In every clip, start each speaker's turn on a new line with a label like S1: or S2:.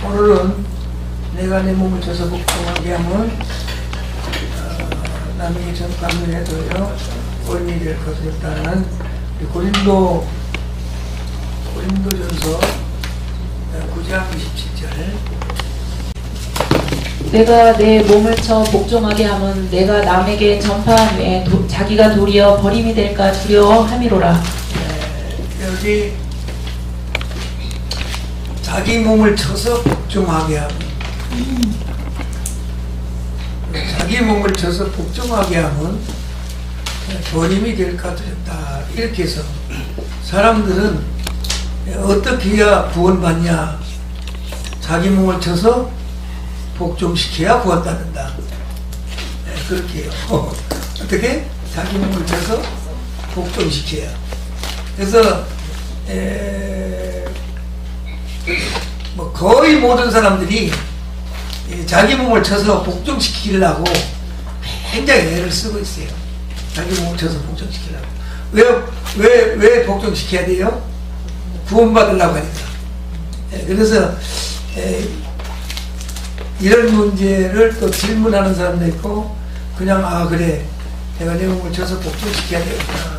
S1: 오늘은 내가 내 몸을 쳐서 복종하게 하면 남에게 전감을 해도요 옳니 될 것을 따르는 고린도전서 9장 27절.
S2: 내가 내 몸을 쳐 복종하게 하면 내가 남에게 전파한 후에 자기가 도리어 버림이 될까 두려워함이로라.
S1: 여기 자기 몸을 쳐서 복종하게 하면 자기 몸을 쳐서 복종하게 하면 버림이 될까 두렵다. 이렇게 해서 사람들은 어떻게 해야 구원받냐? 자기 몸을 쳐서 복종시켜야 구원받는다. 그렇게 해요. 어떻게? 자기 몸을 쳐서 복종시켜야. 그래서 뭐 거의 모든 사람들이 자기 몸을 쳐서 복종시키려고 굉장히 애를 쓰고 있어요. 자기 몸을 쳐서 복종시키려고. 왜 복종시켜야 돼요? 구원받으려고 하니까. 그래서 이런 문제를 또 질문하는 사람도 있고, 그냥 그래 내가 내 몸을 쳐서 복종시켜야 되겠구나.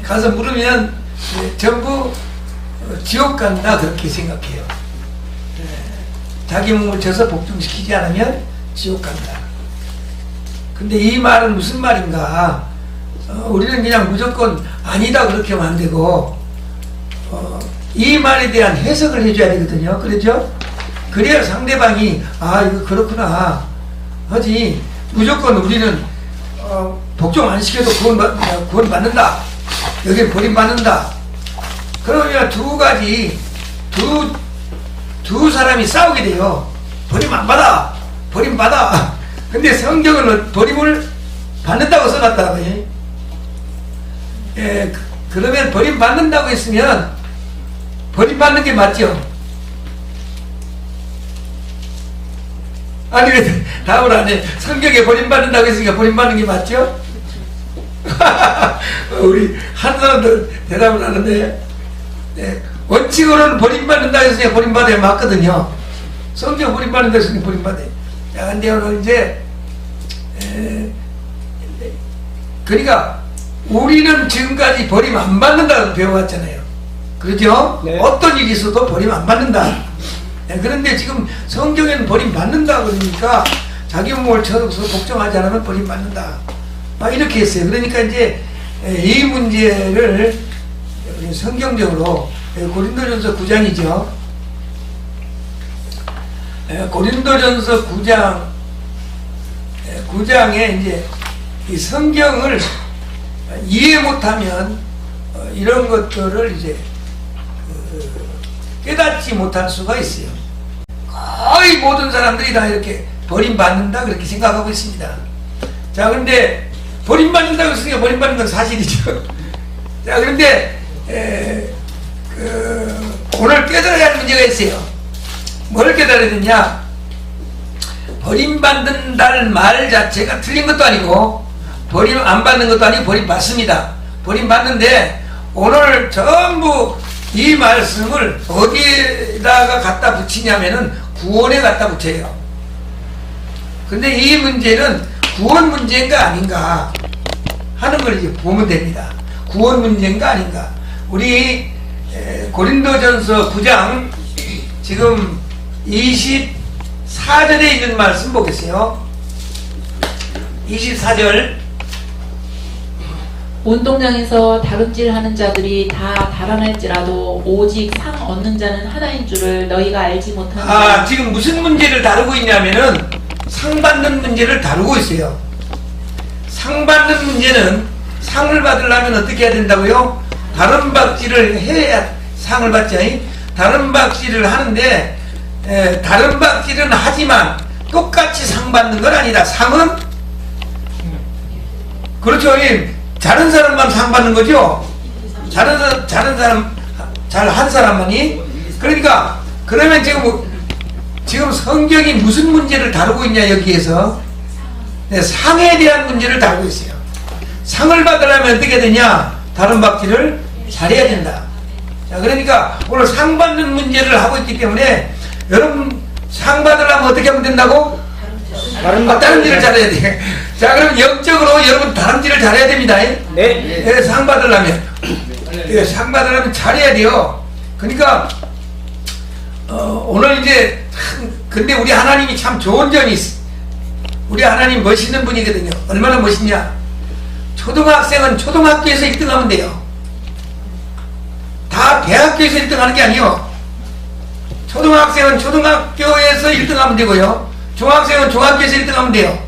S1: 가서 물으면 전부 지옥 간다 그렇게 생각해요. 자기 몸을 쳐서 복종시키지 않으면 지옥 간다. 근데 이 말은 무슨 말인가? 우리는 그냥 무조건 아니다 그렇게 하면 안 되고, 이 말에 대한 해석을 해줘야 되거든요. 그렇죠? 그래야 상대방이 이거 그렇구나 하지. 무조건 우리는 복종 안 시켜도 구원 받는다, 여기 버림받는다. 그러면 두 가지, 두 사람이 싸우게 돼요. 버림 안 받아, 버림 받아. 근데 성경은 버림을 받는다고 써놨다고요. 그러면 버림 받는다고 했으면 버림 받는 게 맞죠? 아니 왜 답을 안 해? 성경에 버림 받는다고 했으니까 버림 받는 게 맞죠? 우리 한 사람들 대답을 하는데, 원칙으로는 버림받는다 했으니까 버림받아야 맞거든요. 성경 버림받는다 했으니까 버림받아야. 근데 오늘 이제 그러니까 우리는 지금까지 버림 안 받는다고 배워왔잖아요. 그렇죠? 네. 어떤 일이 있어도 버림 안 받는다. 그런데 지금 성경에는 버림 받는다 그러니까 자기 몸을 쳐서 복종하지 않으면 버림 받는다, 이렇게 했어요. 그러니까 이제 이 문제를 성경적으로 고린도전서 9장이죠. 고린도전서 9장에 이제 이 성경을 이해 못하면 이런 것들을 이제 깨닫지 못할 수가 있어요. 거의 모든 사람들이 다 이렇게 버림받는다 그렇게 생각하고 있습니다. 자, 근데 버림받는다고 했으니까 버림받는 건 사실이죠. 자, 그런데 오늘 깨달아야 할 문제가 있어요. 뭘 깨달아야 되냐? 버림받는다는 말 자체가 틀린 것도 아니고 버림 안 받는 것도 아니고 버림받습니다. 버림받는데 오늘 전부 이 말씀을 어디에다가 갖다 붙이냐면은 구원에 갖다 붙여요. 근데 이 문제는 구원 문제인가 아닌가 하는 걸 이제 보면 됩니다. 구원 문제인가 아닌가. 우리 고린도전서 9장 지금 24절에 있는 말씀 보겠어요. 24절.
S2: 운동장에서 다름질하는 자들이 다 달아날지라도 오직 상 얻는 자는 하나인 줄을 너희가 알지 못하느냐.
S1: 지금 무슨 문제를 다루고 있냐면은 상 받는 문제를 다루고 있어요. 상 받는 문제는 상을 받으려면 어떻게 해야 된다고요? 다른 박질을 해야 상을 받지. 다른 박질을 하는데 다른 박질은 하지만 똑같이 상 받는 건 아니다. 상은 그렇죠. 잘한 사람만 상 받는 거죠. 잘한 사람, 잘한 사람만이. 그러니까 그러면 지금 성경이 무슨 문제를 다루고 있냐 여기에서 상에 대한 문제를 다루고 있어요. 상을 받으려면 어떻게 되냐? 다른 박질을 잘해야 된다. 자, 그러니까 오늘 상 받는 문제를 하고 있기 때문에 여러분 상 받으려면 어떻게 하면 된다고? 다른 일을 잘해야 돼. 자, 그럼 영적으로 여러분 다람쥐를 잘해야 됩니다.
S3: 네.
S1: 상 받으려면 상 받으려면 잘해야 돼요. 그러니까 오늘 이제 근데 우리 하나님이 참 좋은 점이 있어. 우리 하나님 멋있는 분이거든요. 얼마나 멋있냐. 초등학생은 초등학교에서 1등하면 돼요. 다 대학교에서 1등하는 게 아니요. 초등학생은 초등학교에서 1등하면 되고요. 중학생은 중학교에서 1등하면 돼요.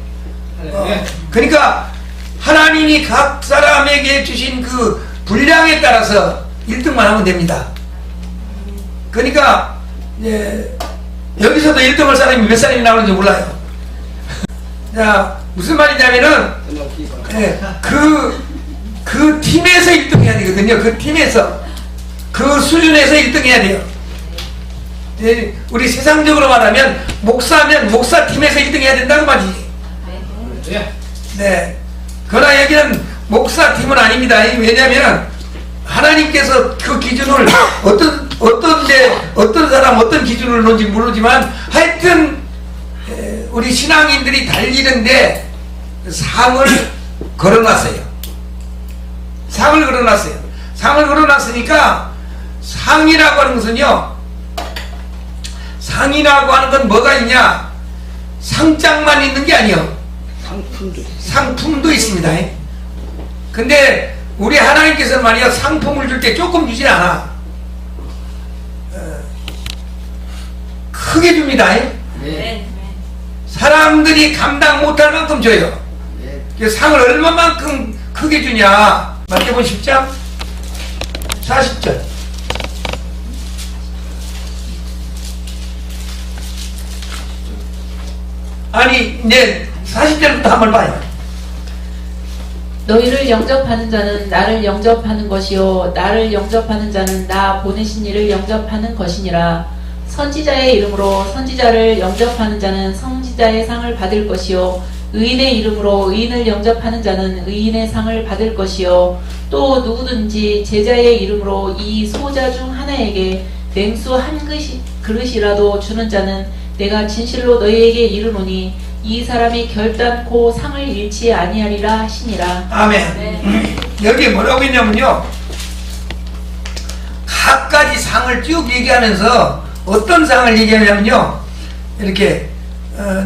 S1: 그러니까 하나님이 각 사람에게 주신 그 분량에 따라서 1등만 하면 됩니다. 그러니까 여기서도 1등 할 사람이 몇 사람이 나오는지 몰라요. 자, 무슨 말이냐면은 그 팀에서 1등 해야 되거든요. 그 팀에서 그 수준에서 1등 해야 돼요. 우리 세상적으로 말하면 목사면 목사팀에서 1등 해야 된다는 말이지. 네. 그러나 여기는 목사팀은 아닙니다. 왜냐하면 하나님께서 그 기준을 어떤 사람 어떤 기준을 놓은지 모르지만 하여튼 우리 신앙인들이 달리는데 상을 걸어놨어요. 상을 걸어놨어요. 상을 걸어놨으니까 상이라고 하는 것은요, 상이라고 하는 건 뭐가 있냐? 상장만 있는 게 아니요. 상품도 있습니다. 근데 우리 하나님께서 말이야 상품을 줄 때 조금 주지 않아. 크게 줍니다.
S3: 네.
S1: 사람들이 감당 못할 만큼 줘요. 그 상을 얼마만큼 크게 주냐? 마태복음 10장 40절. 아니 이제 40절부터 한번 봐요.
S2: 너희를 영접하는 자는 나를 영접하는 것이요 나를 영접하는 자는 나 보내신 이를 영접하는 것이니라. 선지자의 이름으로 선지자를 영접하는 자는 선지자의 상을 받을 것이요 의인의 이름으로 의인을 영접하는 자는 의인의 상을 받을 것이요 또 누구든지 제자의 이름으로 이 소자 중 하나에게 냉수 한 그릇이라도 주는 자는 내가 진실로 너희에게 이르노니 이 사람이 결단코 상을 잃지 아니하리라 하시니라.
S1: 아멘. 여기 뭐라고 했냐면요, 각가지 상을 쭉 얘기하면서 어떤 상을 얘기하냐면요, 이렇게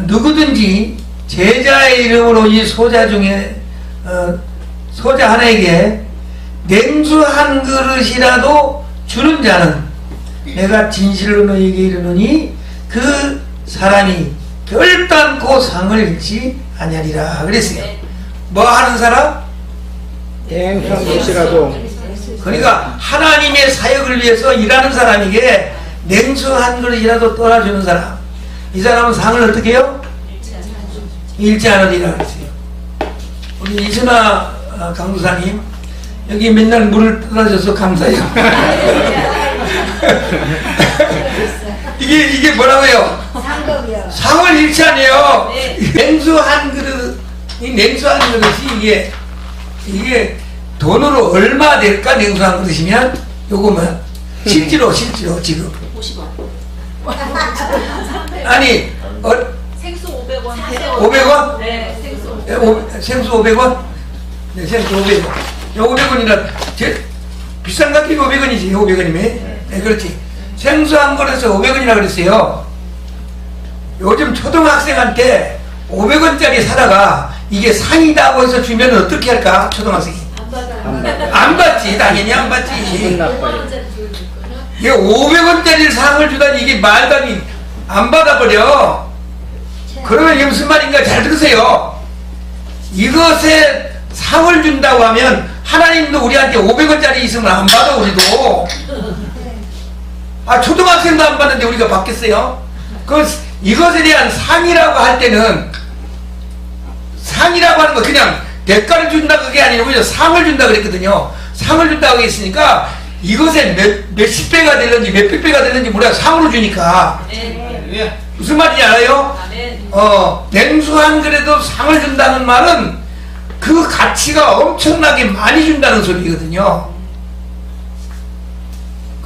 S1: 누구든지 제자의 이름으로 이 소자 중에 소자 하나에게 냉수 한 그릇이라도 주는 자는 내가 진실로 너희에게 이르노니 그 사람이 결단코 상을 잃지 아니하리라 그랬어요. 뭐 하는 사람?
S3: 냉수 한 그릇이라도.
S1: 그러니까 하나님의 사역을 위해서 일하는 사람에게 냉수 한 그릇이라도 떠나주는 사람, 이 사람은 상을 어떻게 해요? 잃지 않으리라 그랬어요. 우리 이순아 강무사님 여기 맨날 물을 떠다줘서 감사해요. 이게 뭐라고요?
S4: 상급이요.
S1: 상을 잃지 않아요. 냉수 한 그릇, 이 냉수 한 그릇이 이게 돈으로 얼마 될까? 냉수 한 그릇이면 요거면 실제로 지금
S2: 50원.
S1: 아니
S2: 생수 500원.
S1: 500원?
S2: 네, 생수 500원.
S1: 생수 500원? 네, 생수 500원. 500원이라 비싼 값이 500원이지. 500원이면. 네, 그렇지. 생수 한 그릇에 500원이라 그랬어요. 요즘 초등학생한테 500원짜리 사다가 이게 상이다고 해서 주면 어떻게 할까? 초등학생이. 안 받지. 당연히 안 받지. 이게 500원짜리 상을 주다니 이게 말도 안 받아버려. 그러면 이게 무슨 말인가 잘 들으세요. 이것에 상을 준다고 하면 하나님도 우리한테 500원짜리 있으면 안 받아. 우리도 초등학생도 안 받는데 우리가 받겠어요? 이것에 대한 상이라고 할 때는, 상이라고 하는 거 그냥 대가를 준다 그게 아니라 오히려 상을 준다 그랬거든요. 상을 준다고 했으니까 이것에 몇십 배가 되는지 몇백 배가 되는지 몰라요. 상으로 주니까. 무슨 말인지 알아요? 냉수 한 그릇도 상을 준다는 말은 그 가치가 엄청나게 많이 준다는 소리거든요.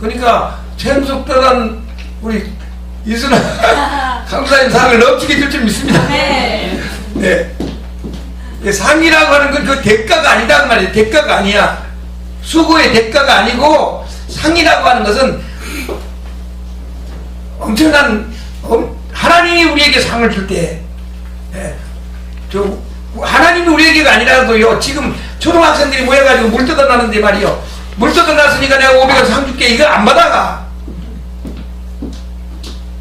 S1: 그러니까 챈속도란 우리 이순아 강사님 상을 넘치게 줄 줄 믿습니다.
S2: 네.
S1: 네. 상이라고 하는 건 그 대가가 아니다 그 말이에요. 대가가 아니야. 수고의 대가가 아니고 상이라고 하는 것은 엄청난 하나님이 우리에게 상을 줄 때, 하나님이 우리에게가 아니라도요. 지금 초등학생들이 모여가지고 물 뜯어나는데 말이요. 물 뜯어놨으니까 내가 500원 상 줄게. 이거 안 받아가.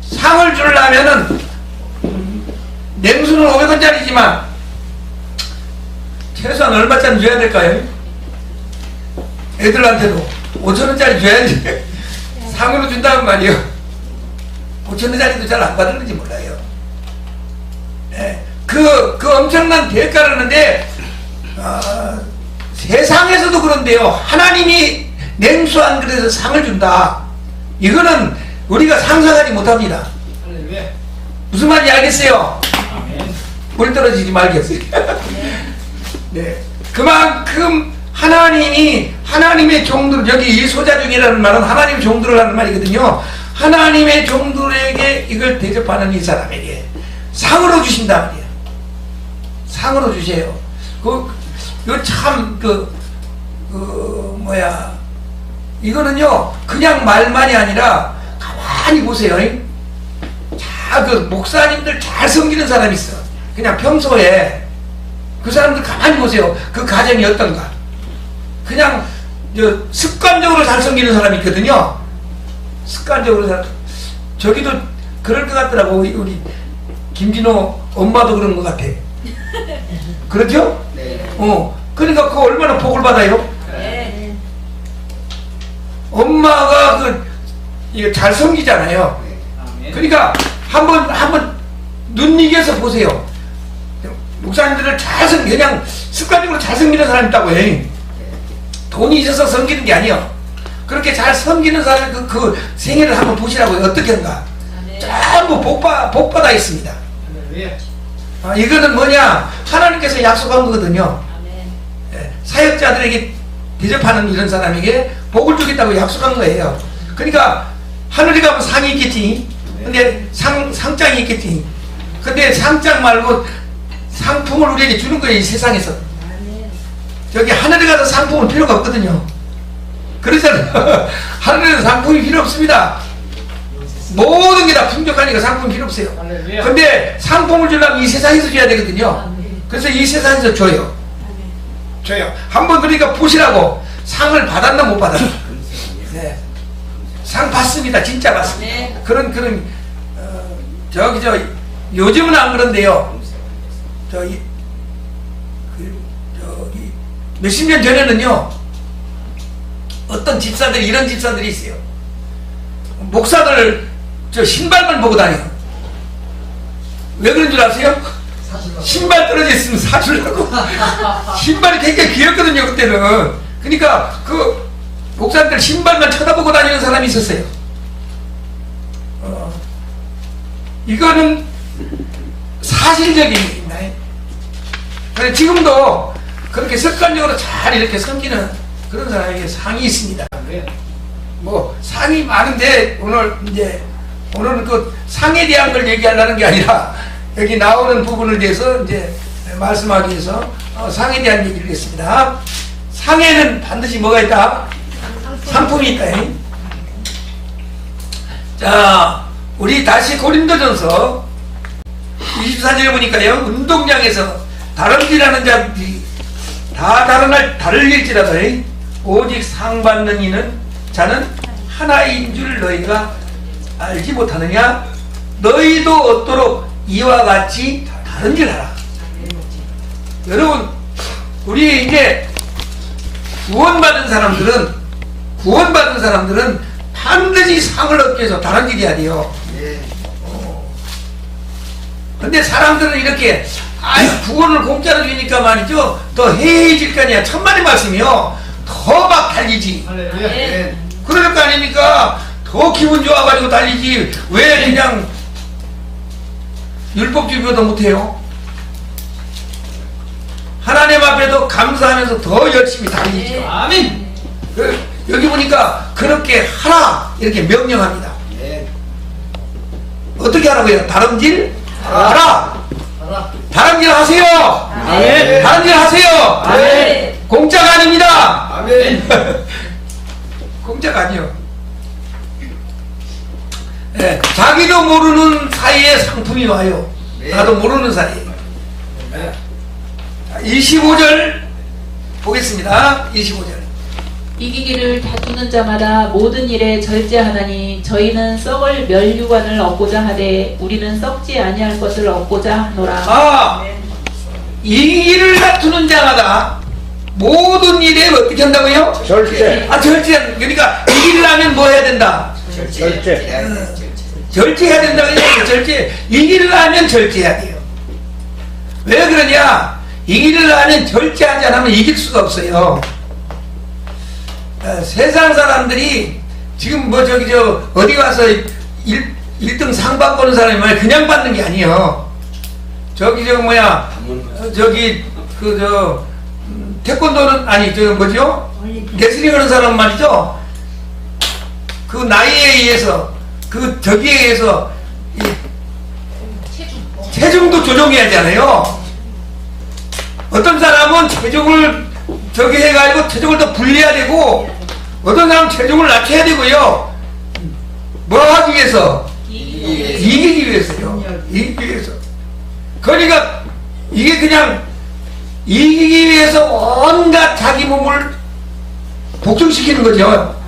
S1: 상을 주려면은 냉수는 500원짜리지만 최소한 얼마짜리 줘야 될까요? 애들한테도 5,000원짜리 줘야지. 상으로 준다는 말이요. 5,000원짜리도 잘 안 받는지 몰라요. 네. 그 엄청난 대가를 하는데, 세상에서도 그런데요. 하나님이 냉수 한 그릇에서 상을 준다. 이거는 우리가 상상하지 못합니다. 무슨 말인지 알겠어요? 물 떨어지지 말겠어요. 네. 그만큼 하나님이 하나님의 종들, 여기 이 소자 중이라는 말은 하나님의 종들을 하는 말이거든요. 하나님의 종들에게 이걸 대접하는 이 사람에게 상으로 주신다 말이에요. 상으로 주세요. 이거는요, 그냥 말만이 아니라 가만히 보세요. 목사님들 잘 섬기는 사람이 있어. 그냥 평소에 그 사람들 가만히 보세요. 그 가정이 어떤가. 그냥 습관적으로 잘 섬기는 사람이 있거든요. 습관적으로 저기도 그럴 것 같더라고. 우리 김진호 엄마도 그런 것 같아. 그렇죠?
S3: 네.
S1: 그러니까 그거 얼마나 복을 받아요?
S2: 네.
S1: 엄마가 잘 섬기잖아요. 그러니까 한번 눈이겨서 보세요. 목사님들을 그냥 습관적으로 잘 섬기는 사람이 있다고 해. 돈이 있어서 섬기는 게 아니야. 그렇게 잘 섬기는 사람 그 생애를 한번 보시라고요. 어떻게 한가. 전부 복받아 있습니다. 이거는 뭐냐, 하나님께서 약속한 거거든요. 사역자들에게 대접하는 이런 사람에게 복을 주겠다고 약속한 거예요. 그러니까 하늘에 가면 상이 있겠지. 근데 상장이 있겠지. 근데 상장 말고 상품을 우리에게 주는 거예요. 이 세상에서. 저기 하늘에 가서 상품은 필요가 없거든요. 그러잖아요. 하늘에서 상품이 필요 없습니다. 모든 게 다 풍족하니까 상품이 필요 없어요. 근데 상품을 주려면 이 세상에서 줘야 되거든요. 그래서 이 세상에서 줘요. 한번 그러니까 보시라고. 상을 받았나 못 받았나. 네. 상 받습니다. 진짜 받습니다. 그런 요즘은 안 그런데요. 몇십 년 전에는요, 어떤 집사들이, 이런 집사들이 있어요. 목사들 신발만 보고 다녀요. 왜 그런 줄 아세요? 신발 떨어져 있으면 사주려고. 신발이 굉장히 귀했거든요, 그때는. 그러니까 목사들 신발만 쳐다보고 다니는 사람이 있었어요. 이거는 사실적입니다. 그런데 지금도 그렇게 습관적으로 잘 이렇게 섬기는 그런 사람에게 상이 있습니다. 상이 많은데 오늘은 그 상에 대한 걸 얘기하려는 게 아니라 여기 나오는 부분을 대해서 말씀하기 위해서 상에 대한 얘기를 했습니다. 상에는 반드시 뭐가 있다? 상품이 있다. 자, 우리 다시 고린도전서 24절에 보니까요, 운동장에서 다름질하는 자들이 다 다를일지라도 오직 상 받는 자는 하나인 줄 너희가 알지 못하느냐? 너희도 얻도록 이와 같이 다른질하라. 여러분, 우리 이제 구원받은 사람들은 반드시 상을 얻기 위해서 다른질해야 돼요. 근데 사람들은 이렇게 구원을 공짜로 주니까 말이죠, 더 해해질 거 아니야. 천만의 말씀이요. 더 막 달리지. 그럴 거 아닙니까? 더 기분 좋아가지고 달리지. 왜 그냥 율법주의보다 못해요? 하나님 앞에도 감사하면서 더 열심히 달리죠.
S3: 아멘.
S1: 여기 보니까 그렇게 하라 이렇게 명령합니다. 어떻게 하라고요? 다름질 하라. 다름질 하세요.
S3: 아멘.
S1: 다름질 하세요.
S3: 아멘.
S1: 공짜가 아닙니다.
S3: 아멘.
S1: 공짜가 아니요. 예, 자기도 모르는 사이에 상품이 와요. 나도 모르는 사이에. 25절 보겠습니다. 25절.
S2: 이기기를 다투는 자마다 모든 일에 절제하나니 저희는 썩을 멸류관을 얻고자 하되 우리는 썩지 아니할 것을 얻고자 하노라.
S1: 이기기를 다투는 자마다 모든 일에 어떻게 한다고요?
S3: 절제.
S1: 절제. 그러니까 이기려면 뭐 해야 된다?
S3: 절제.
S1: 절제해야 된다고 해요. 절제. 이기려면 절제해야 돼요. 왜 그러냐? 이기려면 절제하지 않으면 이길 수가 없어요. 세상 사람들이 지금 뭐 어디 가서 1등 상 받고는 사람이 말 그냥 받는 게 아니에요. 태권도는 아니 레슬링 하는 사람 말이죠. 그 나이에 의해서 저기에 의해서 체중도 조정해야 하잖아요. 어떤 사람은 체중을 해가지고 체중을 더 불려야 되고, 어떤 사람은 체중을 낮춰야 되고요. 뭐 하기 위해서? 이기기 위해서요. 이기기 위해서. 그러니까 이게 그냥 이기기 위해서 온갖 자기 몸을 복종시키는 거죠.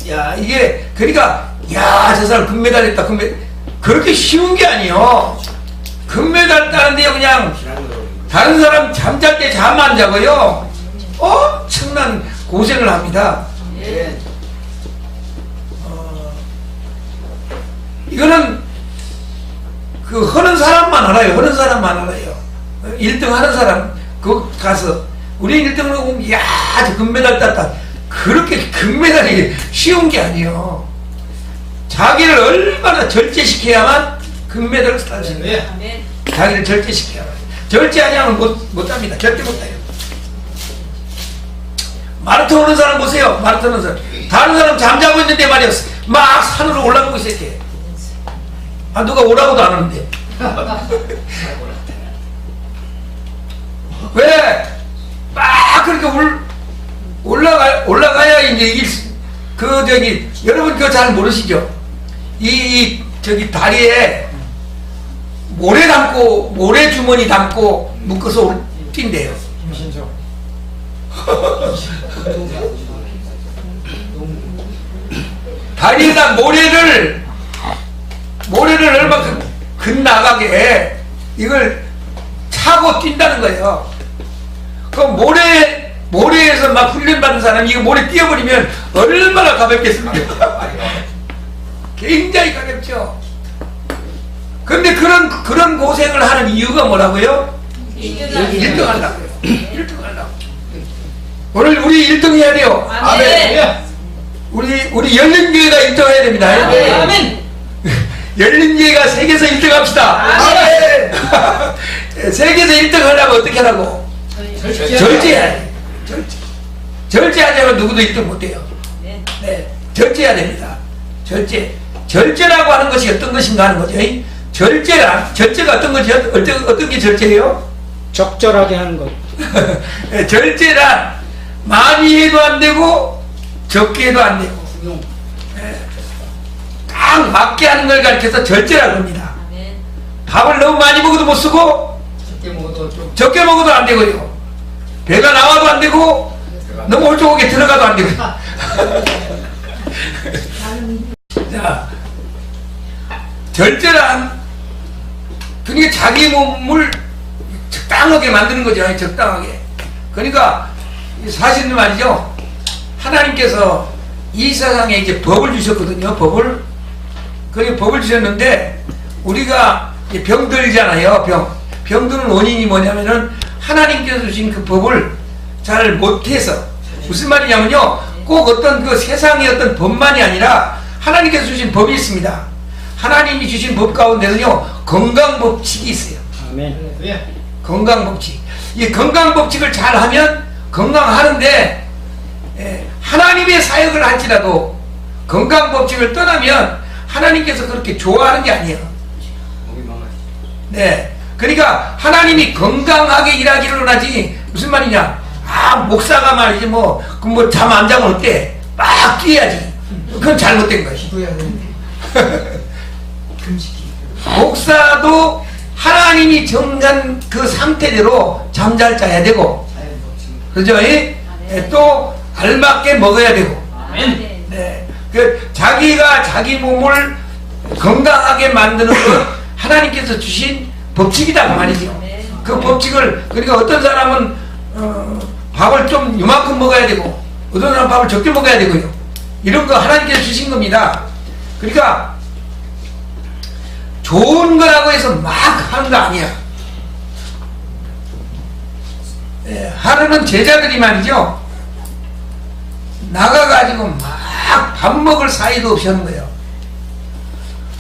S1: 야, 이게 그러니까 저 사람 금메달 했다. 그렇게 쉬운 게 아니에요. 금메달 따는데요, 그냥 다른 사람 잠잘 때 잠 안 자고요, 엄청난 고생을 합니다. 이거는 하는 사람만 알아요. 하는 사람만 알아요. 1등 하는 사람 가서 우리 1등을 보면 저 금메달 땄다. 그렇게 금메달이 쉬운 게 아니에요. 자기를 얼마나 절제시켜야만 금메달을 딸 수 있는 거예요. 자기를 절제시켜야만. 절제하지 않으면 못합니다. 절대 못해요. 마라톤 하는 사람 보세요. 마라톤 하는 사람. 다른 사람 잠자고 있는데 말이야, 막 산으로 올라가고 있을게. 누가 오라고도 안 하는데. 왜? 막 그렇게 올라가야 이제 이길 여러분 그거 잘 모르시죠? 다리에 모래 주머니 담고 묶어서 뛴대요. 다리에다 모래를 얼마큼 나가게 이걸 차고 뛴다는 거예요. 그 모래에서 막 훈련받은 사람이 이거 모래 뛰어버리면 얼마나 가볍겠습니까? 굉장히 가볍죠. 근데 그런 고생을 하는 이유가 뭐라고요? 1등 하려고요. 1등 하려고. 오늘 우리 1등 해야 돼요.
S2: 아멘.
S1: 우리 열린교회가 1등 해야 됩니다.
S2: 아멘.
S1: 열린교회가 세계에서 1등 합시다. 아멘. 세계에서 1등 하려면 어떻게 하라고? 절제해야 돼. 절제하지 않으면 누구도 1등 못해요. 네, 절제해야 됩니다. 절제라고 하는 것이 어떤 것인가 하는 거죠. 절제가 어떤 거지? 어떤 게 절제예요?
S3: 적절하게 하는 것.
S1: 절제란 많이 해도 안 되고 적게 해도 안 되고 딱 맞게 하는 걸 가르쳐서 절제라고 합니다. 밥을 너무 많이 먹어도 못 쓰고 적게 먹어도 안 되고요. 배가 나와도 안 되고 너무 홀쭉하게 들어가도 안 되고. 자, 절제란 그러니까 자기 몸을 적당하게 만드는 거죠. 적당하게. 그러니까 사실은 말이죠, 하나님께서 이 세상에 이제 법을 주셨거든요. 법을 주셨는데 우리가 병들잖아요. 병드는 원인이 뭐냐면은 하나님께서 주신 그 법을 잘 못해서. 무슨 말이냐면요, 꼭 어떤 세상의 어떤 법만이 아니라 하나님께서 주신 법이 있습니다. 하나님이 주신 법 가운데는요, 건강법칙이 있어요.
S3: 아멘.
S1: 건강법칙. 이 건강법칙을 잘 하면 건강하는데, 하나님의 사역을 할지라도 건강법칙을 떠나면 하나님께서 그렇게 좋아하는 게 아니에요. 네. 그러니까 하나님이 건강하게 일하기를 원하지. 무슨 말이냐? 목사가 말이지 잠 안 자면 어때? 막 뛰어야지. 그건 잘못된 것이. 목사도 하나님이 정한 그 상태대로 잠잘 자야 되고, 그죠? 또 알맞게 먹어야 되고. 네. 자기가 자기 몸을 건강하게 만드는 건 하나님께서 주신 법칙이다 그 말이죠. 그 법칙을, 그러니까 어떤 사람은 밥을 좀 이만큼 먹어야 되고, 어떤 사람은 밥을 적게 먹어야 되고요. 이런 거 하나님께서 주신 겁니다. 그러니까 좋은 거라고 해서 막 하는 거 아니야. 하루는 제자들이 말이죠, 나가가지고 막 밥 먹을 사이도 없이 하는 거예요.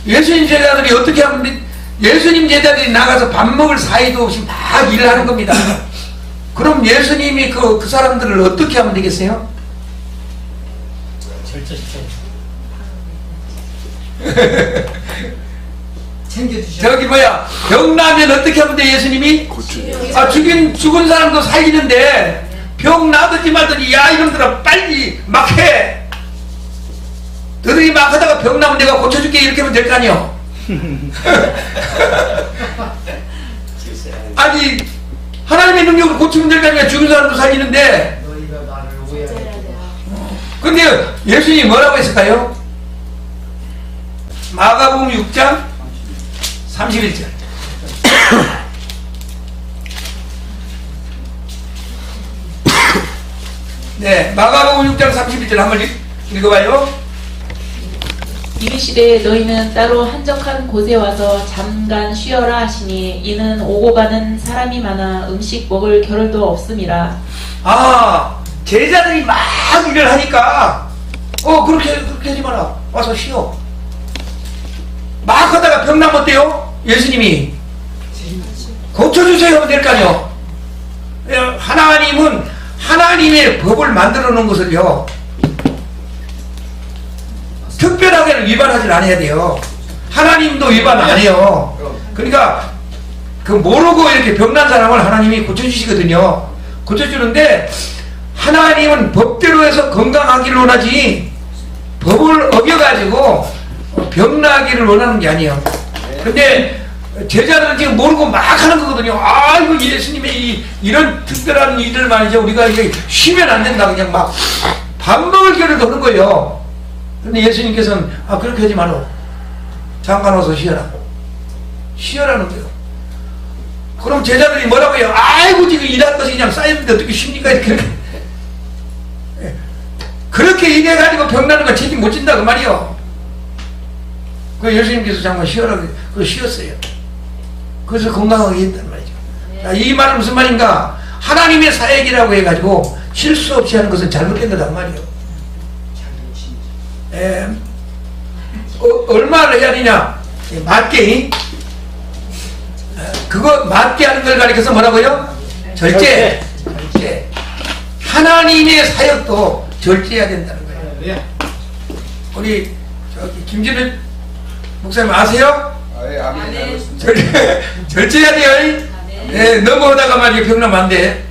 S1: 예수님 제자들이 어떻게 하면, 예수님 제자들이 나가서 밥 먹을 사이도 없이 막 일을 하는 겁니다. 그럼 예수님이 그 사람들을 어떻게 하면 되겠어요? 저기 병 나면 어떻게 하면 돼? 예수님이 죽은 사람도 살리는데, 병 나든지 말든지 야 이놈들아 빨리 막 해. 너희들이 막 하다가 병 나면 내가 고쳐줄게 이렇게 하면 될 거 아니요. 아니 하나님의 능력으로 고치면 될 거 아니야. 죽은 사람도 살리는데. 근데 예수님이 뭐라고 했을까요? 마가복음 6장 31절. 네, 마가복음 6장 31절 한번 읽어봐요.
S2: 이르시되 너희는 따로 한적한 곳에 와서 잠깐 쉬어라 하시니 이는 오고 가는 사람이 많아 음식 먹을 겨를도 없음이라.
S1: 제자들이 막 일을 하니까 그렇게 하지 마라. 와서 쉬어. 막 하다가 병 나면 어때요? 예수님이 고쳐주세요 하면 될 거 아니요. 하나님은 하나님의 법을 만들어 놓은 것을요 특별하게 위반하지 않아야 돼요. 하나님도 위반 안 해요. 그러니까 모르고 이렇게 병난 사람을 하나님이 고쳐주시거든요. 고쳐주는데 하나님은 법대로 해서 건강하기를 원하지 법을 어겨가지고 병나기를 원하는 게 아니에요. 근데 제자들은 지금 모르고 막 하는 거거든요. 이거 예수님의 이런 특별한 일을 말이죠. 우리가 이게 쉬면 안 된다. 그냥 막 밥 먹을 겨를도 하는 거예요. 근데 예수님께서는 그렇게 하지 말어. 잠깐 와서 쉬어라는 거예요. 그럼 제자들이 뭐라고 해요? 아이고 지금 일할 것이 그냥 쌓였는데 어떻게 쉽니까? 그렇게 일해가지고 병나는 건 책임 못 진다 그 말이요. 그 예수님께서 잠깐 쉬어라고 그거 쉬었어요. 그래서 건강하게 했단 말이죠. 자, 이 말은 무슨 말인가? 하나님의 사역이라고 해가지고 실수 없이 하는 것은 잘못된 거단 말이요. 얼마를 해야 되냐? 맞게. 그거 맞게 하는 걸 가리켜서 뭐라고요? 절제. 하나님의 사역도 절제해야 된다는 거예요. 우리 김진우 목사님 아세요? 절제해야 돼요. 넘어오다가 말이야 병나면 안 돼.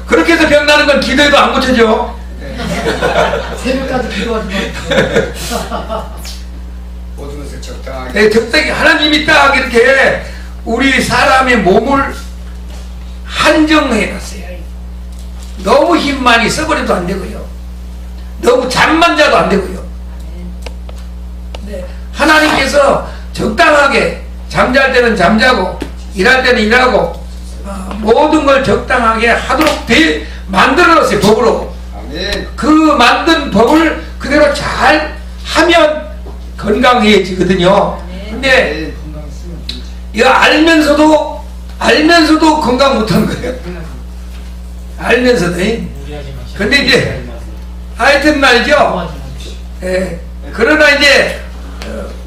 S1: 그렇게 해서 병나는 건 기도해도 안 고쳐져.
S4: 새벽까지 기도하지 마.
S5: 모든 것을 적당하게.
S1: 적당히 하나님이 딱 이렇게 우리 사람의 몸을 한정해 놨어요. 너무 힘 많이 써버려도 안 되고요. 너무 잠만 자도 안 되고요. 하나님께서 적당하게 잠잘 때는 잠자고 일할 때는 일하고 모든 걸 적당하게 하도록 만들어 놨어요. 법으로. 그 만든 법을 그대로 잘 하면 건강해지거든요. 근데 이거 알면서도 건강 못하는 거예요. 알면서도. 근데 이제 하여튼 말이죠. 그러나 이제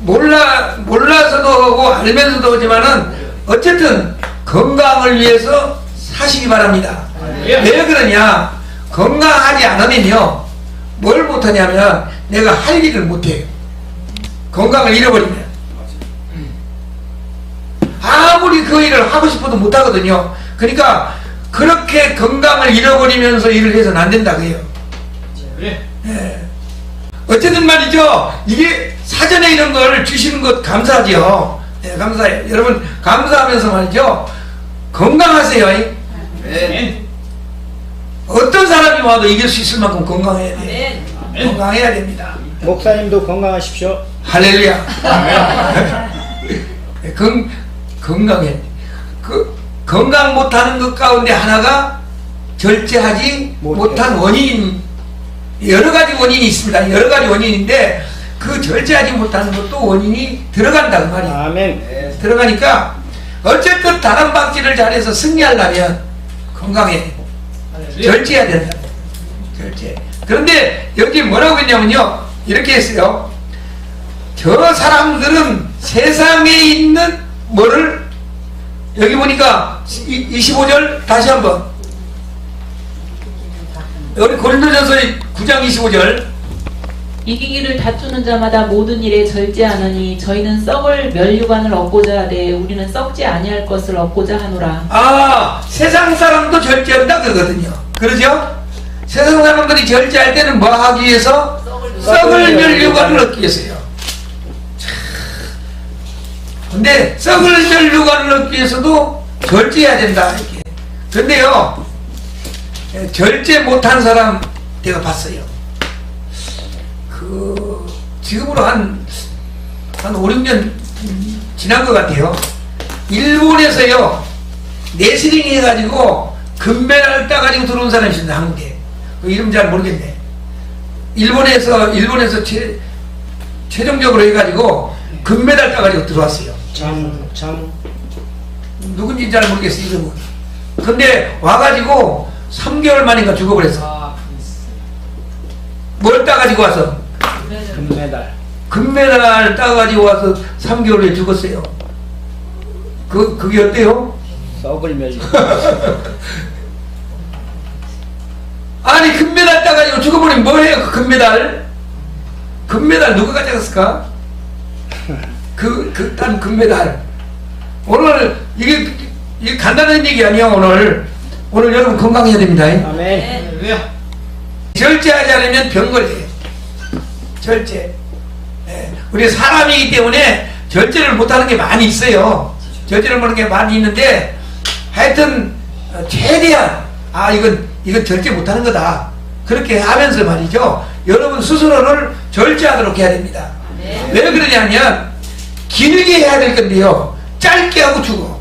S1: 몰라서도 하고 알면서도 하지만은 어쨌든 건강을 위해서 사시기 바랍니다. 왜 그러냐? 건강하지 않으면요 뭘 못하냐면 내가 할 일을 못해요. 건강을 잃어버리면 아무리 그 일을 하고 싶어도 못하거든요. 그러니까 그렇게 건강을 잃어버리면서 일을 해서는 안 된다 그래요. 예. 어쨌든 말이죠, 이게 사전에 이런 걸 주시는 것 감사하죠. 네, 감사해요. 여러분 감사하면서 말이죠, 건강하세요.
S5: 네.
S1: 어떤 사람이 와도 이길 수 있을 만큼 건강해야 돼요. 건강해야 됩니다.
S3: 목사님도 건강하십시오.
S1: 할렐루야. 건강해. 건강 못하는 것 가운데 하나가 절제하지 못한 원인, 여러 가지 원인이 있습니다. 여러 가지 원인인데 그 절제하지 못하는 것도 원인이 들어간다 그 말이에요.
S3: 아멘.
S1: 들어가니까 어쨌든 다른 방지를 잘해서 승리하려면 건강해. 절제해야 된다. 절제. 그런데 여기 뭐라고 했냐면요, 이렇게 했어요. 저 사람들은 세상에 있는 뭐를, 여기 보니까 25절 다시 한번, 여기 고린도전서 9장 25절,
S2: 이기기를 다투는 자마다 모든 일에 절제하느니 저희는 썩을 멸류관을 얻고자 하되 우리는 썩지 아니할 것을 얻고자 하노라.
S1: 아, 세상 사람도 절제한다 그러거든요. 그러죠? 세상 사람들이 절제할 때는 뭐 하기 위해서? 썩을 멸류관을 얻기 위해서요. 근데 썩을 멸류관을 얻기 위해서도 절제해야 된다 이렇게. 근데요, 절제 못한 사람 내가 봤어요. 지금으로 한 5, 6년 지난 것 같아요. 일본에서요, 레슬링 해가지고 금메달 따가지고 들어온 사람이 있습니다. 한국에. 그 이름 잘 모르겠네. 일본에서 최종적으로 해가지고 금메달 따가지고 들어왔어요. 누군지 잘 모르겠어요, 이름은. 근데 와가지고 3개월 만인가 죽어버렸어. 뭘 따가지고 와서?
S3: 금메달.
S1: 금메달 따가지고 와서 3개월 후에 죽었어요. 그게 어때요?
S3: 썩을 멸류.
S1: 아니, 금메달 따가지고 죽어버리면 뭐해요, 그 금메달? 금메달 누가 가져갔을까? 딴 금메달. 오늘, 이게 간단한 얘기 아니야, 오늘 여러분 건강해야 됩니다.
S3: 아멘.
S1: 절제하지 않으면 병 걸려요. 절제. 예. 우리 사람이기 때문에 절제를 못하는 게 많이 있어요. 절제를 못하는 게 많이 있는데, 하여튼 최대한 이건 절제 못하는 거다, 그렇게 하면서 말이죠, 여러분 스스로를 절제하도록 해야 됩니다. 왜 그러냐면 기능이 해야 될 건데요, 짧게 하고 죽어.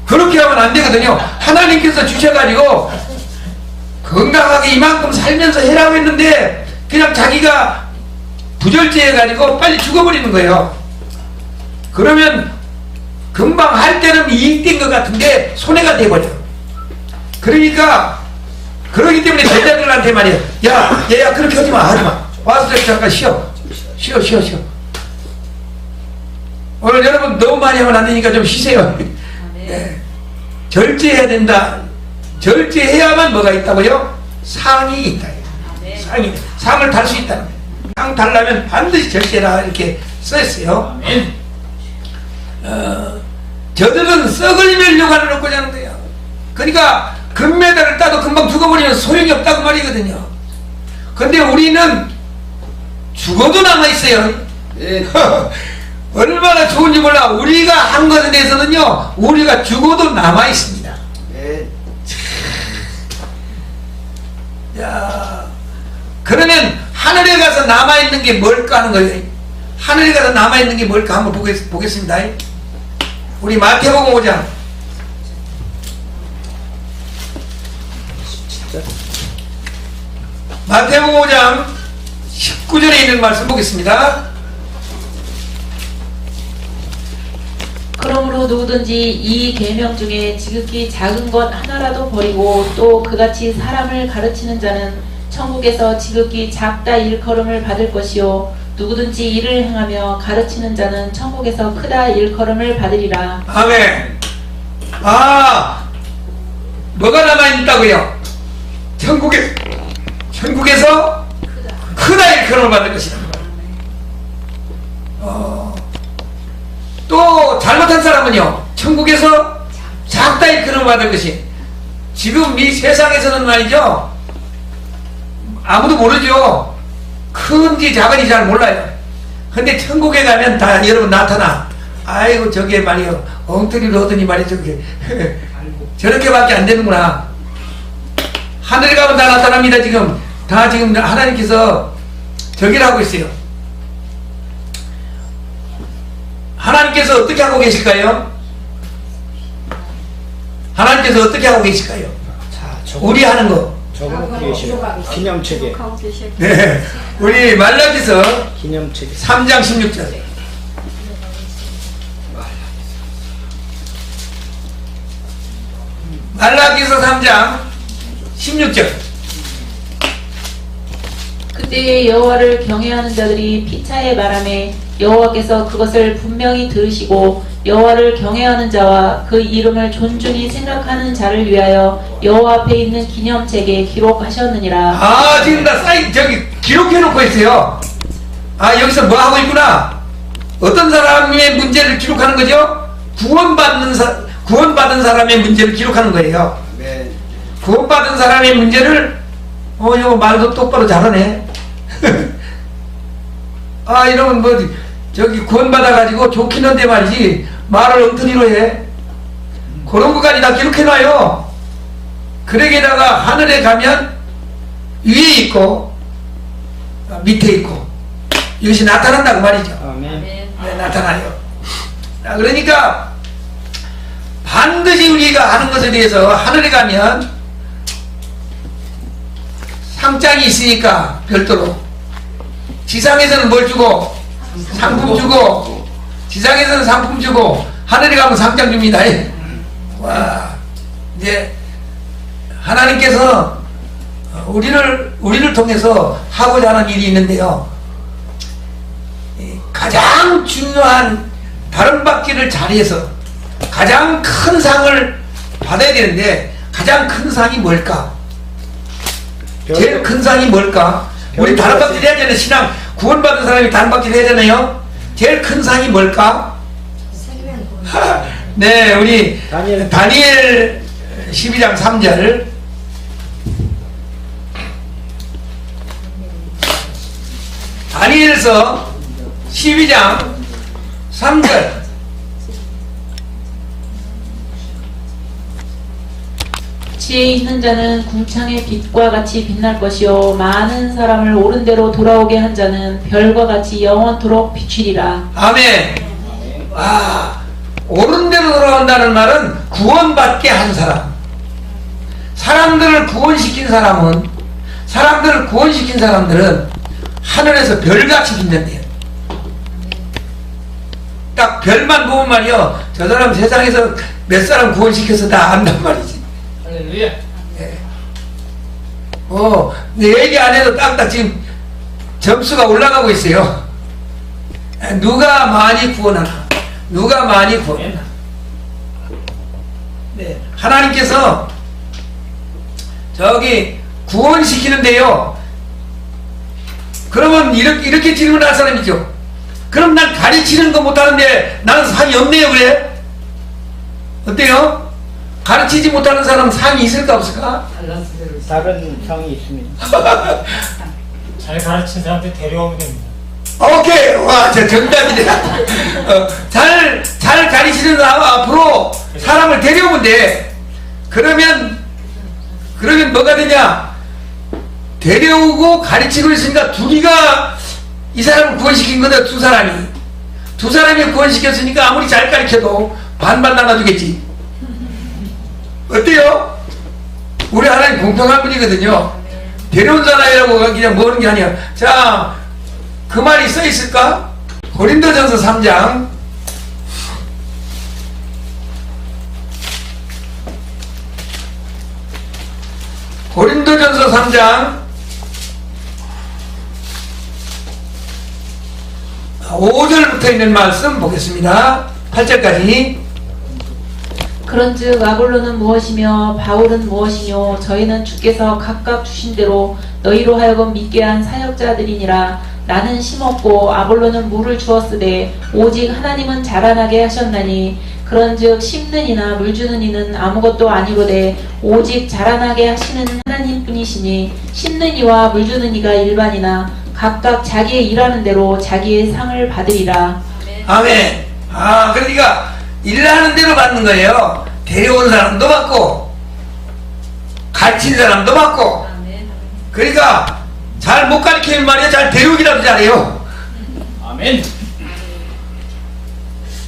S1: 그렇게 하면 안 되거든요. 하나님께서 주셔가지고 건강하게 이만큼 살면서 해라고 했는데 그냥 자기가 부절제해가지고 빨리 죽어버리는 거예요. 그러면 금방 할 때는 이익된 것 같은데 손해가 돼버려. 그러니까 그러기 때문에 제자들한테 말이야, 야 얘야 그렇게 하지마 와서 잠깐 쉬어. 오늘 여러분 너무 많이 하면 안 되니까 좀 쉬세요. 네. 절제해야 된다. 절제해야만 뭐가 있다고요? 상이 있다. 상을 탈 수 있다는 거예요. 상 달라면 반드시 절제라 이렇게 써있어요. 저들은 썩을 멸류관을 얻고자 하는 거예요. 그러니까 금메달을 따도 금방 죽어버리면 소용이 없다고 말이거든요. 근데 우리는 죽어도 남아있어요. 얼마나 좋은지 몰라. 우리가 한 것에 대해서는요, 우리가 죽어도 남아있습니다. 야, 그러면 하늘에 가서 남아있는 게 뭘까 하는 거예요. 하늘에 가서 남아있는 게 뭘까 한번 보겠습니다. 우리 마태복음 5장. 마태복음 5장 19절에 있는 말씀 보겠습니다.
S2: 그러므로 누구든지 이 계명 중에 지극히 작은 것 하나라도 버리고 또 그같이 사람을 가르치는 자는 천국에서 지극히 작다 일컬음을 받을 것이요 누구든지 이를 행하며 가르치는 자는 천국에서 크다 일컬음을 받으리라.
S1: 아멘. 뭐가 남아있다고요? 천국에서 크다 일컬음을 받을 것이다. 또 잘못한 사람은요, 천국에서 작다 일컬음을 받을 것이. 지금 이 세상에서는 말이죠, 아무도 모르죠. 큰지 작은지 잘 몰라요. 근데 천국에 가면 다 여러분 나타나. 아이고 저게 말이요, 엉터리로 하더니 말이죠, 저게 저렇게밖에 안 되는구나. 하늘에 가면 다 나타납니다. 지금 다 지금 하나님께서 저기를 하고 있어요. 하나님께서 어떻게 하고 계실까요? 하나님께서 어떻게 하고 계실까요?
S3: 자,
S1: 우리 하는 거.
S3: 적어놓고 계시네요. 기념책에.
S1: 네, 우리 말라기서
S3: 기념책에.
S1: 3장 16절. 말라기서 3장 16절.
S2: 그때에 여호와를 경외하는 자들이 피차의 바람에 여호와께서 그것을 분명히 들으시고 여호와를 경외하는 자와 그 이름을 존중히 생각하는 자를 위하여 여호와 앞에 있는 기념책에 기록하셨느니라.
S1: 아, 지금 다 저기 기록해 놓고 있어요. 아, 여기서 뭐 하고 있구나. 어떤 사람의 문제를 기록하는 거죠? 구원받은 사람의 문제를 기록하는 거예요.
S5: 네.
S1: 구원받은 사람의 문제를, 이거 말도 똑바로 잘하네. 아, 이러면 뭐, 저기 구원받아가지고 좋긴 한데 말이지, 말을 엉터리로 해. 그런 것까지 다 기록해놔요. 그러게다가 하늘에 가면 위에 있고, 밑에 있고, 이것이 나타난다고 말이죠.
S3: 아멘.
S1: 네, 나타나요. 자, 그러니까, 반드시 우리가 하는 것에 대해서 하늘에 가면 상장이 있으니까 별도로 지상에서는 뭘 주고 상품 주고 지상에서는 상품 주고 하늘에 가면 상장 줍니다. 와, 이제 하나님께서 우리를 통해서 하고자 하는 일이 있는데요, 가장 중요한 바람받기를 잘해서 가장 큰 상을 받아야 되는데, 가장 큰 상이 뭘까? 제일 큰 상이 뭘까? 우리 다른받기를 해야 되는 신앙, 구원받은 사람이 다른받기를 해야 되나요? 제일 큰 상이 뭘까? 네, 우리 다니엘 12장 3절. 다니엘서 12장 3절.
S2: 지혜 있는 자는 궁창의 빛과 같이 빛날 것이요 많은 사람을 옳은 대로 돌아오게 한 자는 별과 같이 영원토록 비추리라.
S1: 아멘. 와, 옳은 대로 돌아온다는 말은 구원받게 한 사람, 사람들을 구원시킨 사람들은 하늘에서 별같이 빛난대요. 딱 별만 보면 말이요, 저 사람 세상에서 몇 사람 구원시켜서 다 안단 말이지.
S3: 할렐루야.
S1: 네. 내 얘기 안 해도 딱딱 지금 점수가 올라가고 있어요. 누가 많이 구원하나? 누가 많이 구원하나? 네. 하나님께서 저기 구원시키는데요, 그러면 이렇게 질문할 사람이죠. 그럼 난 가르치는 거 못하는데 나는 상이 없네요, 그래? 어때요? 가르치지 못하는 사람 상이 있을까 없을까?
S3: 다른 상이 있습니다.
S6: 잘 가르친 사람한테 데려오면 됩니다.
S1: 오케이, 와, 저 정답이네. 잘 가르치는 사람 앞으로 사람을 데려오면 돼. 그러면 뭐가 되냐? 데려오고 가르치고 있으니까 둘이가 이 사람을 구원시킨 거다. 두 사람이 구원시켰으니까 아무리 잘 가르쳐도 반반 나눠주겠지. 어때요? 우리 하나님 공평한 분이거든요. 데려온 사람이라고 그냥 뭐하는 게 아니야. 자, 그 말이 써 있을까? 고린도전서 3장. 고린도전서 3장 5절부터 있는 말씀 보겠습니다. 8절까지.
S2: 그런즉 아볼로는 무엇이며 바울은 무엇이뇨 저희는 주께서 각각 주신 대로 너희로 하여금 믿게 한 사역자들이니라. 나는 심었고 아볼로는 물을 주었으되 오직 하나님은 자라나게 하셨나니 그런즉 심는 이나 물 주는 이는 아무것도 아니로되 오직 자라나게 하시는 하나님뿐이시니 심는 이와 물 주는 이가 일반이나 각각 자기의 일하는 대로 자기의 상을 받으리라.
S1: 아멘. 아, 그러니까 일하는 대로 받는 거예요. 데려온 사람도 받고 가르친 사람도 받고. 그러니까 잘 못 가르치는 말이야. 잘 데려오기라도 잘해요.
S3: 아멘.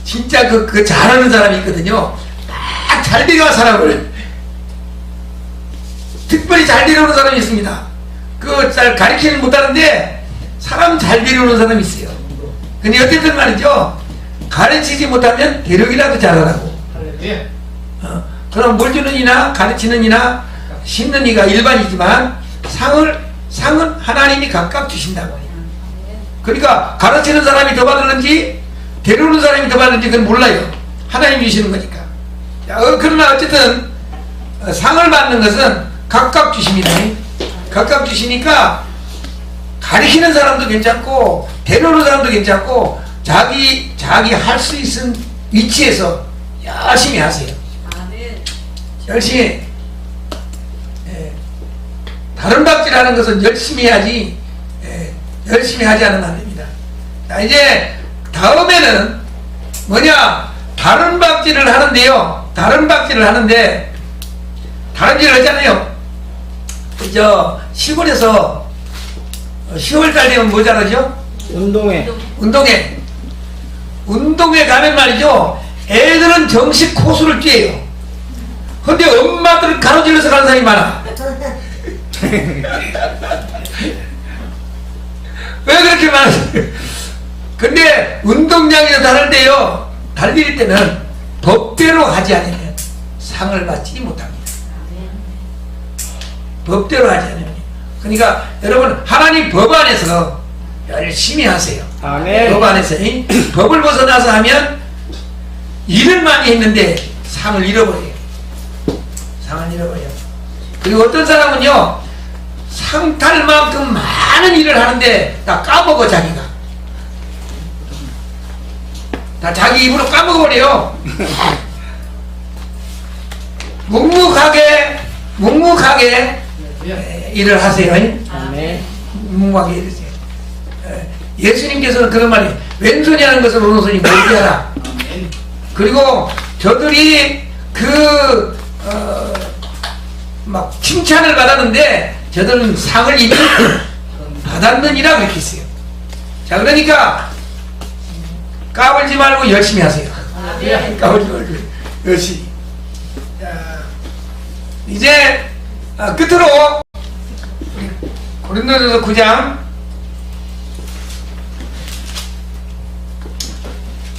S1: 진짜 그 잘하는 사람이 있거든요. 막 잘 데려와 사람을. 특별히 잘 데려오는 사람이 있습니다. 그 잘 가르치는 못하는데 사람 잘 데려오는 사람이 있어요. 근데 어쨌든 말이죠. 가르치지 못하면 데려오기라도 잘하라고.
S3: 할렐루야.
S1: 그럼 물 주는 이나 가르치는 이나 심는 이가 일반이지만 상은 하나님이 각각 주신다고. 그러니까 가르치는 사람이 더 받을는지 데려오는 사람이 더 받을는지 그건 몰라요. 하나님 주시는 거니까. 그러나 어쨌든 상을 받는 것은 각각 주십니다. 각각 주시니까 가르치는 사람도 괜찮고 데려오는 사람도 괜찮고 자기 할 수 있는 위치에서 열심히 하세요. 열심히. 다른 박질하는 것은 열심히 해야지. 열심히 하지 않으면 안 됩니다. 자, 이제 다음에는 뭐냐, 다른 박질을 하는데요. 다른 박질을 하는데 다른 일을 하잖아요. 저 시골에서 10월달 되면 뭐 잘하죠?
S3: 운동회.
S1: 운동회 가면 말이죠. 애들은 정식 코스를 뛰어요. 근데 엄마들은 가로질러서 가는 사람이 많아. 왜 그렇게 많았어요? 근데 운동장에서 다른데요. 달릴 때는 법대로 하지 않으면 상을 받지 못합니다. 법대로 하지 않으면. 그러니까 여러분 하나님 법 안에서 열심히 하세요.
S3: 아멘.
S1: 법 안에서 법을 벗어나서 하면 일은 많이 했는데 상을 잃어버려요. 상을 잃어버려요. 그리고 어떤 사람은요 상탈만큼 많은 일을 하는데 다 까먹어. 자기가 다 자기 입으로 까먹어버려요. 묵묵하게 일을 하세요.
S3: 아멘.
S1: 묵묵하게 일하세요. 예수님께서는 그런 말이 왼손이 하는 것을 오른손이 멀게 하라. 그리고 저들이 막 칭찬을 받았는데 저들은 상을 이미 받았느니라 그렇게 했어요. 자, 그러니까 까불지 말고 열심히 하세요. 까불지 말고 열심히. 자, 이제 끝으로 고린도전서 9장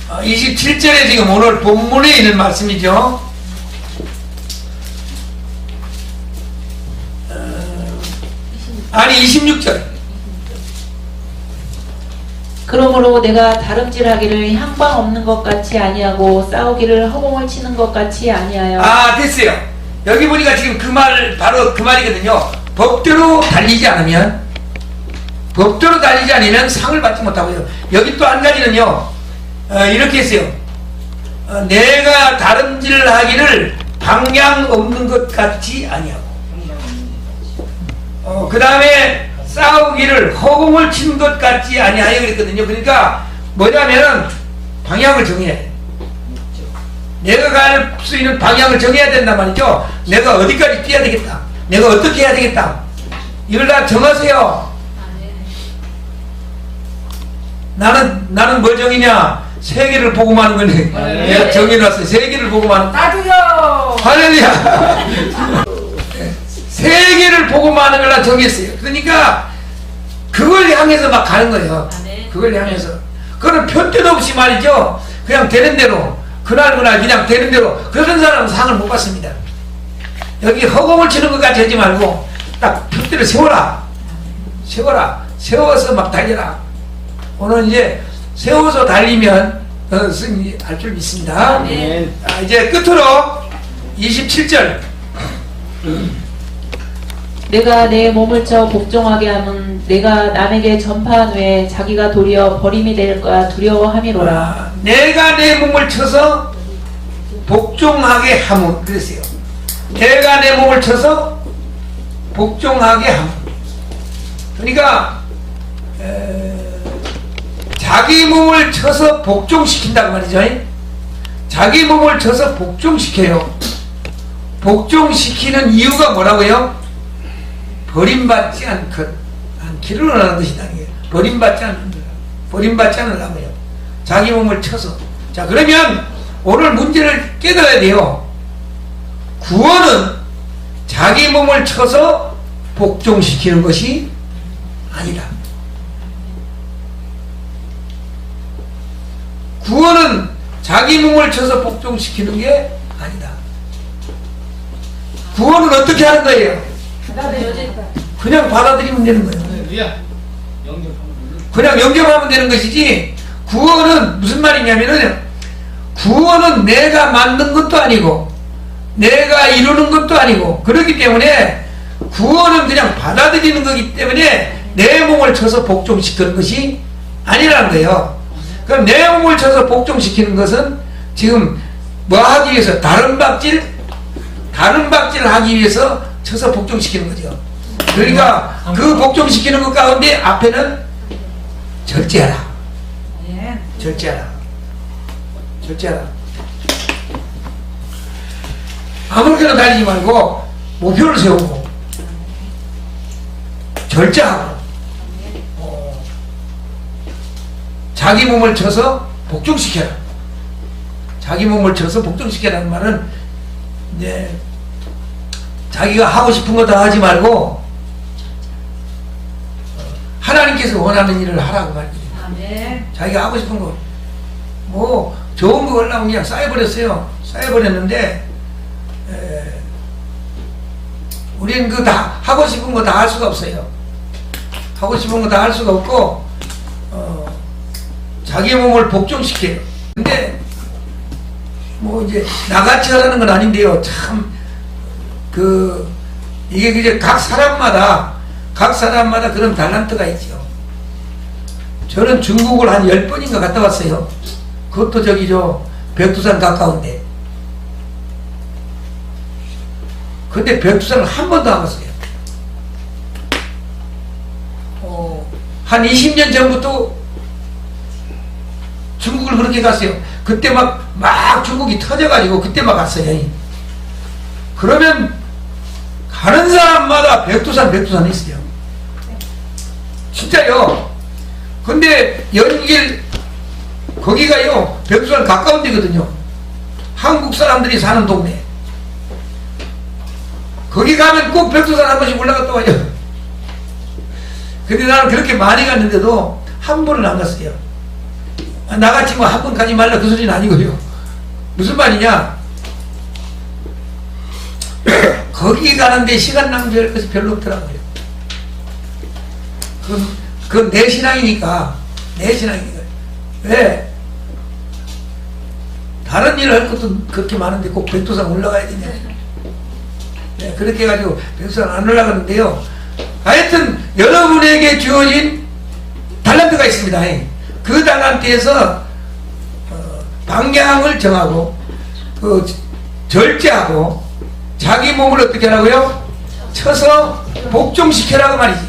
S1: 27절에 지금 오늘 본문에 있는 말씀이죠. 아니 26절.
S2: 그러므로 내가 다름질하기를 향방 없는 것 같이 아니하고 싸우기를 허공을 치는 것 같이 아니하여.
S1: 됐어요. 여기 보니까 지금 그 말 바로 그 말이거든요. 법대로 달리지 않으면 상을 받지 못하고요. 여기 또 한 가지는요. 이렇게 했어요. 내가 다름질하기를 방향 없는 것 같이 아니하고. 그 다음에 싸우기를 허공을 친 것 같지 아니하여 그랬거든요. 그러니까 뭐냐면은 방향을 정해야 돼. 내가 갈 수 있는 방향을 정해야 된단 말이죠. 내가 어디까지 뛰어야 되겠다. 내가 어떻게 해야 되겠다. 이걸 다 정하세요. 나는 뭘 정이냐? 세계를 보고만 하는 거네. 내가 정해놨어요. 세계를 보고만 하는 거.
S4: 나도요.
S1: 할렐루야. 세계를 보고만 하는 걸 다 정했어요. 그러니까 그걸 향해서 막 가는 거예요. 그걸 향해서. 그거는 편견 없이 말이죠. 그냥 되는 대로 그날 그냥 되는 대로. 그런 사람은 상을 못 받습니다. 여기 허공을 치는 것까지 하지 말고 딱 편대로 세워라. 세워서 막 달려라. 오늘 이제 세워서 달리면 승리할 줄 믿습니다.
S3: 아멘.
S1: 이제 끝으로 27절.
S2: 내가 내 몸을 쳐 복종하게 함은 내가 남에게 전파한 후에 자기가 도리어 버림이 될까 두려워함이로라.
S1: 내가 내 몸을 쳐서 복종하게 함은 그랬어요. 내가 내 몸을 쳐서 복종하게 함. 그러니까 자기 몸을 쳐서 복종시킨다고 말이죠. 자기 몸을 쳐서 복종시켜요. 복종시키는 이유가 뭐라고요? 버림받지 않기를 원하는 것이다. 버림받지 않으려고요. 자기 몸을 쳐서. 자, 그러면 오늘 문제를 깨달아야 돼요. 구원은 자기 몸을 쳐서 복종시키는 것이 아니다. 구원은 자기 몸을 쳐서 복종시키는 게 아니다. 구원은 어떻게 하는 거예요? 그냥 받아들이면 되는 거예요.
S3: 할렐루야. 영접하면
S1: 그냥 영접하면 되는 것이지, 구원은 무슨 말이냐면은, 구원은 내가 만든 것도 아니고 내가 이루는 것도 아니고, 그렇기 때문에 구원은 그냥 받아들이는 거기 때문에 내 몸을 쳐서 복종시키는 것이 아니라는 거예요. 그럼 내 몸을 쳐서 복종시키는 것은 지금 뭐 하기 위해서? 다른 박질 하기 위해서 쳐서 복종시키는 거죠. 그러니까 그 복종시키는 것 가운데 앞에는 절제하라. 절제하라. 아무렇게나 달리지 말고 목표를 세우고 절제하고 자기 몸을 쳐서 복종시켜라. 자기 몸을 쳐서 복종시켜라는 말은 이제 자기가 하고 싶은 거 다 하지 말고 하나님께서 원하는 일을 하라고 말이에요. 자기가 하고 싶은 거, 뭐 좋은 거 하려고 그냥 쌓여버렸어요. 쌓여버렸는데 우리는 그 다 하고 싶은 거 다 할 수가 없어요. 하고 싶은 거 다 할 수가 없고 자기 몸을 복종시켜요. 근데 뭐 이제 나같이 하라는 건 아닌데요. 참 이게 이제 각 사람마다 그런 달란트가 있죠. 저는 중국을 한 10번인가 갔다 왔어요. 그것도 백두산 가까운데. 근데 백두산을 한 번도 안 갔어요. 한 20년 전부터 중국을 그렇게 갔어요. 그때 막 중국이 터져가지고 그때 막 갔어요. 그러면 가는 사람마다 백두산 있어요. 진짜요. 근데 연길 거기가요, 백두산 가까운 데거든요. 한국 사람들이 사는 동네. 거기 가면 꼭 백두산 한 번씩 올라갔다 와요. 근데 나는 그렇게 많이 갔는데도 한 번은 안 갔어요. 나같이 뭐 한 번 가지 말라 그 소리는 아니고요. 무슨 말이냐, 거기 가는데 시간 낭비할 것이 별로 없더라고요. 그건 내 신앙이니까. 왜? 다른 일을 할 것도 그렇게 많은데 꼭 백두산 올라가야 되냐. 네, 그렇게 해가지고 백두산 안 올라가는데요. 하여튼 여러분에게 주어진 달란트가 있습니다. 그 달란트에서 방향을 정하고 절제하고 자기 몸을 어떻게 하라고요? 쳐서 복종시켜라고 말이지.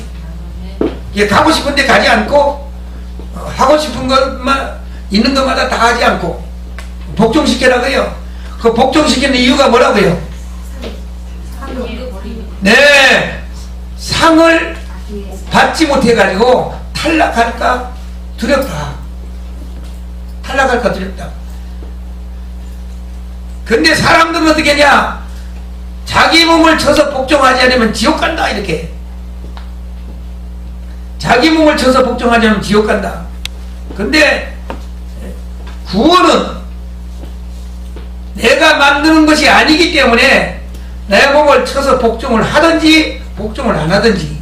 S1: 이게 가고 싶은데 가지 않고 하고 싶은 것만 있는 것마다 다 하지 않고 복종시켜라고요. 그 복종시키는 이유가 뭐라고요? 네, 상을 받지 못해가지고 탈락할까 두렵다. 근데 사람들은 어떻게 하냐? 자기 몸을 쳐서 복종하지 않으면 지옥 간다, 이렇게. 자기 몸을 쳐서 복종하지 않으면 지옥 간다. 근데 구원은 내가 만드는 것이 아니기 때문에 내 몸을 쳐서 복종을 하든지 복종을 안 하든지,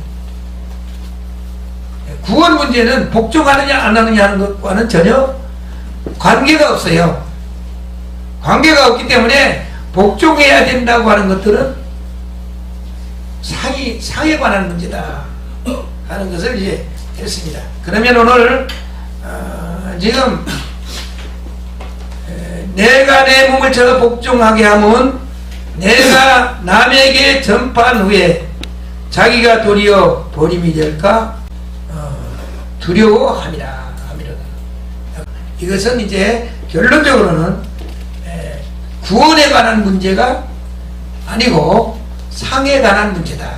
S1: 구원 문제는 복종하느냐 안 하느냐 하는 것과는 전혀 관계가 없어요. 관계가 없기 때문에 복종해야 된다고 하는 것들은 상에 관한 문제다 하는 것을 이제 했습니다. 그러면 오늘 지금 내가 내 몸을 쳐서 복종하게 하면 내가 남에게 전파한 후에 자기가 도리어 버림이 될까 두려워함이라. 이것은 이제 결론적으로는 구원에 관한 문제가 아니고 상에 관한 문제다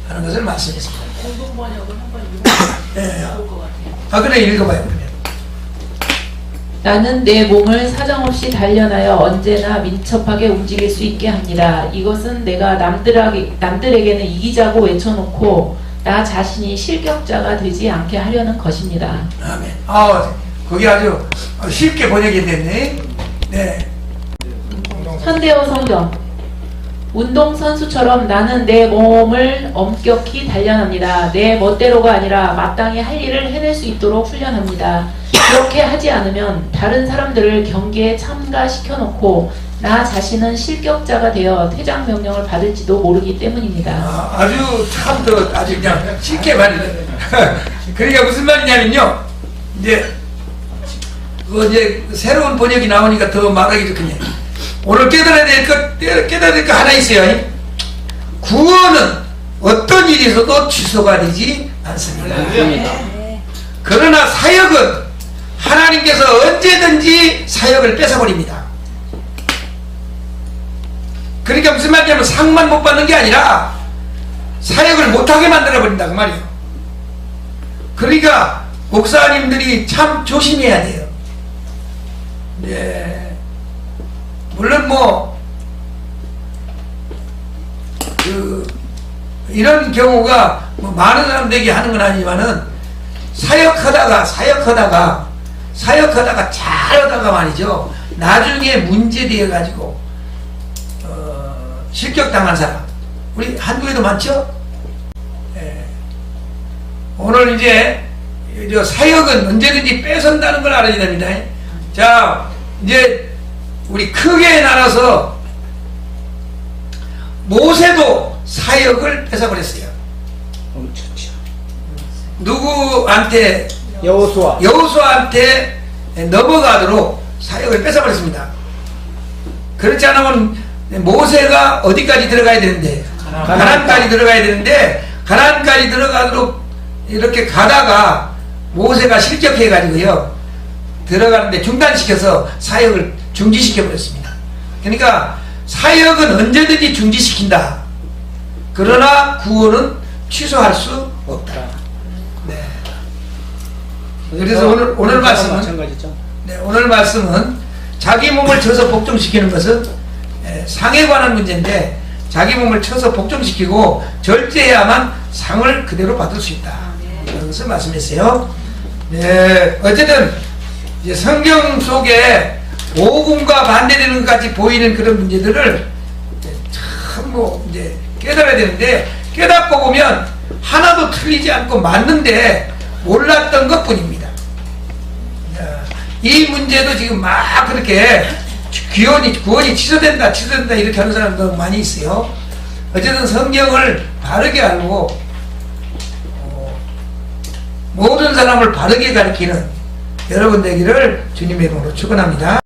S1: 하는 것을 말씀했습니다.
S2: 공동 번역을 한번 읽어보면 좋을 것 같아요.
S1: 그래 읽어봐요. 그러면.
S2: 나는 내 몸을 사정없이 단련하여 언제나 민첩하게 움직일 수 있게 합니다. 이것은 내가 남들에게는 이기자고 외쳐놓고 나 자신이 실격자가 되지 않게 하려는 것입니다.
S1: 아멘. 거기 아주 쉽게 번역이 됐네. 네.
S2: 현대어 성경. 운동선수처럼 나는 내 몸을 엄격히 단련합니다. 내 멋대로가 아니라 마땅히 할 일을 해낼 수 있도록 훈련합니다. 그렇게 하지 않으면 다른 사람들을 경기에 참가시켜놓고 나 자신은 실격자가 되어 퇴장 명령을 받을지도 모르기 때문입니다.
S1: 아주 아주 그냥 쉽게 말이네. 그러니까 무슨 말이냐면요. 이제 새로운 번역이 나오니까 더 말하기 좋겠네. 오늘 깨달아야 될 거 하나 있어요. 구원은 어떤 일이 있어도 취소가 되지 않습니다. 그러나 사역은 하나님께서 언제든지 사역을 뺏어버립니다. 그러니까 무슨 말이냐면 상만 못 받는 게 아니라 사역을 못하게 만들어버린다 그 말이에요. 그러니까 목사님들이 참 조심해야 돼요. 네. 물론 이런 경우가 많은 사람들에게 하는 건 아니지만은 사역하다가 잘하다가 말이죠. 나중에 문제되어 가지고 실격당한 사람 우리 한국에도 많죠. 오늘 이제 사역은 언제든지 뺏어온다는 걸 알아야 됩니다. 자, 이제 우리 크게 나눠서 모세도 사역을 뺏어버렸어요. 누구한테? 여호수아한테 넘어가도록 사역을 뺏어버렸습니다. 그렇지 않으면 모세가 어디까지 들어가야 되는데? 가나안까지 들어가야 되는데 가나안까지 들어가도록 이렇게 가다가 모세가 실격해가지고요 들어가는데 중단시켜서 사역을 중지시켜버렸습니다. 그러니까 사역은 언제든지 중지시킨다. 그러나 구원은 취소할 수 없다. 네. 그래서 오늘 말씀은 오늘 말씀은 자기 몸을 쳐서 복종시키는 것은 상에 관한 문제인데 자기 몸을 쳐서 복종시키고 절제해야만 상을 그대로 받을 수 있다. 그런 것을 말씀했어요. 네. 어쨌든 이제 성경 속에 복음과 반대되는 것까지 보이는 그런 문제들을 참 이제 깨달아야 되는데 깨닫고 보면 하나도 틀리지 않고 맞는데 몰랐던 것 뿐입니다. 이 문제도 지금 막 그렇게 구원이 취소된다 이렇게 하는 사람도 많이 있어요. 어쨌든 성경을 바르게 알고 모든 사람을 바르게 가르치는 여러분 되기를 주님의 이름으로 축원합니다.